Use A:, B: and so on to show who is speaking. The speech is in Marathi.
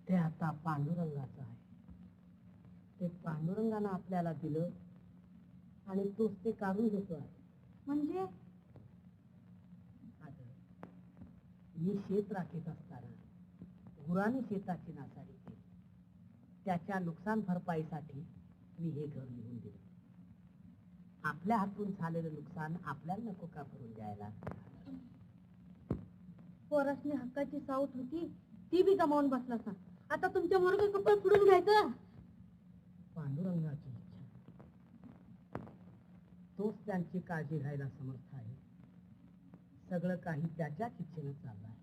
A: ते आता पांडुरंगाचं आहे. ते पांडुरंगानं आपल्याला दिलं आणि तोच ते काढून घेतो आहे.
B: म्हणजे
A: अगं, मी शेत राखीत असताना गुराने शेताची नासाडी केली. त्याच्या नुकसान भरपाईसाठी मी हे घर लिहून दिलं. आपल्या हातून झालेलं नुकसान आपल्याला नको का भरून द्यायला?
B: पोरासनी हक्काची सावत होती ती बी गमावून बसला सा. आता तुमच्या मुलगा कपडे फुडून घ्यायचं.
A: पांडुरंगाची इच्छा, तोच त्यांची काळजी घ्यायला समर्थ आहे. सगळं काही त्याच्याच इच्छेनं चाललंय.